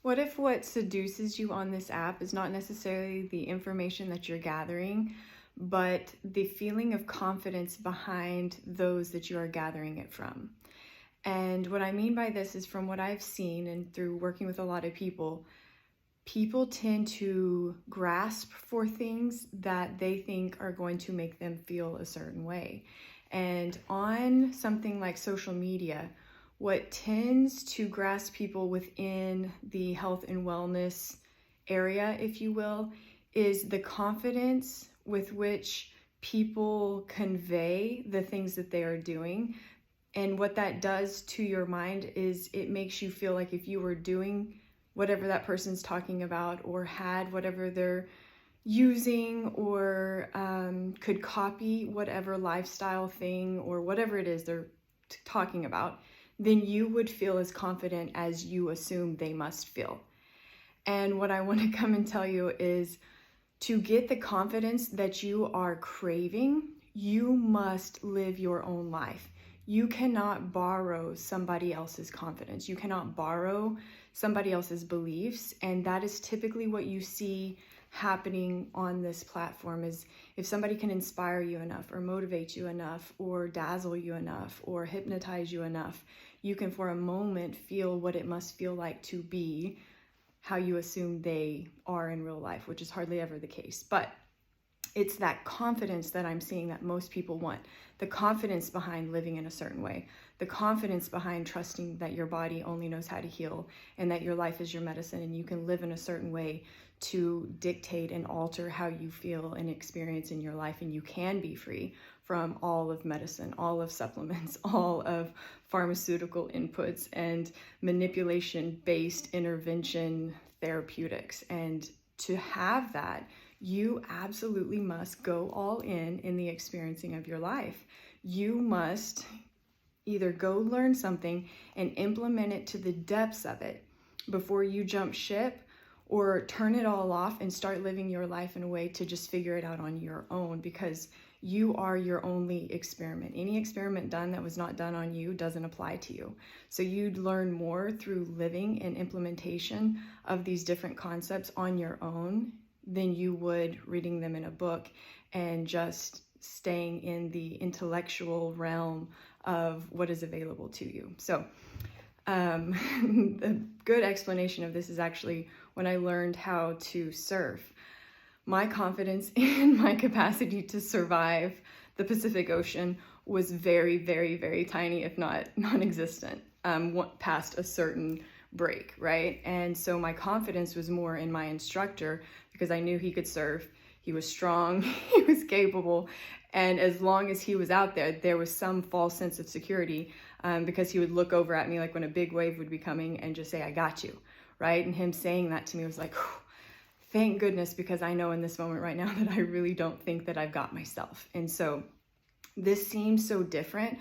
What if what seduces you on this app is not necessarily the information that you're gathering, but the feeling of confidence behind those that you are gathering it from? And what I mean by this is, from what I've seen and through working with a lot of people, people tend to grasp for things that they think are going to make them feel a certain way. And on something like social media, what tends to grasp people within the health and wellness area, if you will, is the confidence with which people convey the things that they are doing. And what that does to your mind is it makes you feel like if you were doing whatever that person's talking about, or had whatever they're using, or could copy whatever lifestyle thing or whatever it is they're talking about, then you would feel as confident as you assume they must feel. And what I want to come and tell you is, to get the confidence that you are craving, you must live your own life. You cannot borrow somebody else's confidence. You cannot borrow somebody else's beliefs. And that is typically what you see happening on this platform, is if somebody can inspire you enough, or motivate you enough, or dazzle you enough, or hypnotize you enough, you can for a moment feel what it must feel like to be how you assume they are in real life, which is hardly ever the case. But it's that confidence that I'm seeing that most people want. The confidence behind living in a certain way. The confidence behind trusting that your body only knows how to heal, and that your life is your medicine, and you can live in a certain way to dictate and alter how you feel and experience in your life. And you can be free from all of medicine, all of supplements, all of pharmaceutical inputs and manipulation-based intervention therapeutics. And to have that, you absolutely must go all in the experiencing of your life. You must either go learn something and implement it to the depths of it before you jump ship, or turn it all off and start living your life in a way to just figure it out on your own, because you are your only experiment. Any experiment done that was not done on you doesn't apply to you. So you'd learn more through living and implementation of these different concepts on your own than you would reading them in a book and just staying in the intellectual realm of what is available to you. So a good explanation of this is actually when I learned how to surf. My confidence in my capacity to survive the Pacific Ocean was very, very, very tiny, if not non-existent, past a certain break, right? And so my confidence was more in my instructor, because I knew he could surf, he was strong, he was capable, and as long as he was out there, there was some false sense of security, because he would look over at me like when a big wave would be coming and just say, "I got you," right? And him saying that to me was like, thank goodness, because I know in this moment right now that I really don't think that I've got myself. And so this seems so different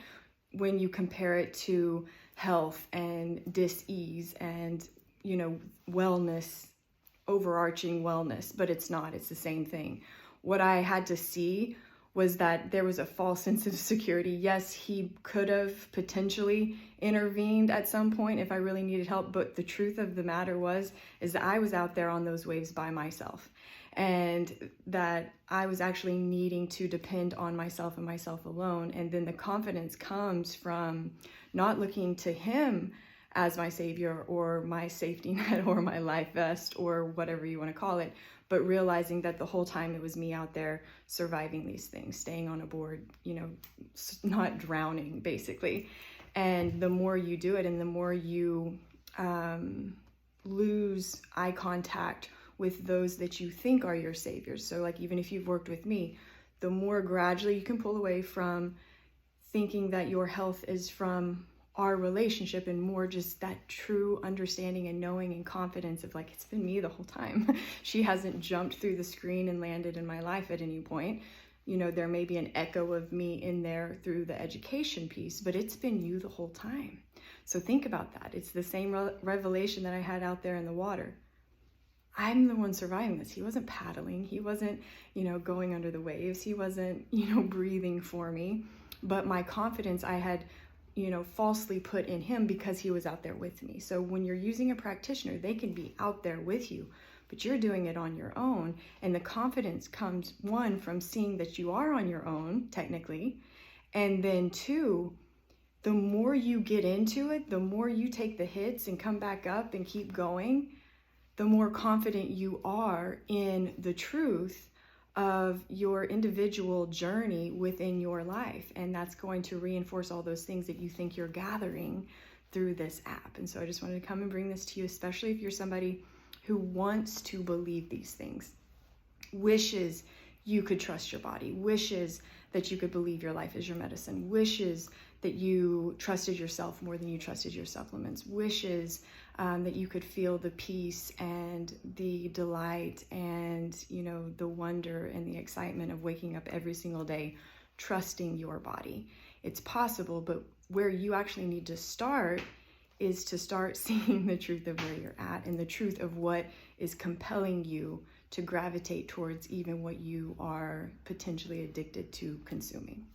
when you compare it to health and dis-ease and, wellness, overarching wellness, but it's not. It's the same thing. What I had to see was that there was a false sense of security. Yes, he could have potentially intervened at some point if I really needed help, but the truth of the matter is that I was out there on those waves by myself, and that I was actually needing to depend on myself and myself alone. And then the confidence comes from not looking to him as my savior or my safety net or my life vest or whatever you want to call it, but realizing that the whole time it was me out there surviving these things, staying on a board, not drowning, basically. And the more you do it, and the more you lose eye contact with those that you think are your saviors. So like, even if you've worked with me, the more gradually you can pull away from thinking that your health is from our relationship, and more just that true understanding and knowing and confidence of like, it's been me the whole time. She hasn't jumped through the screen and landed in my life at any point. There may be an echo of me in there through the education piece, but it's been you the whole time. So think about that. It's the same revelation that I had out there in the water. I'm the one surviving this. He wasn't paddling. He wasn't, going under the waves. He wasn't, breathing for me. But my confidence, I had falsely put in him because he was out there with me. So when you're using a practitioner, they can be out there with you, but you're doing it on your own. And the confidence comes, one, from seeing that you are on your own, technically. And then two, the more you get into it, the more you take the hits and come back up and keep going, the more confident you are in the truth of your individual journey within your life. And that's going to reinforce all those things that you think you're gathering through this app. And so I just wanted to come and bring this to you, especially if you're somebody who wants to believe these things, wishes you could trust your body, wishes that you could believe your life is your medicine, wishes that you trusted yourself more than you trusted your supplements, wishes that you could feel the peace and the delight and, the wonder and the excitement of waking up every single day, trusting your body. It's possible, but where you actually need to start is to start seeing the truth of where you're at and the truth of what is compelling you to gravitate towards even what you are potentially addicted to consuming.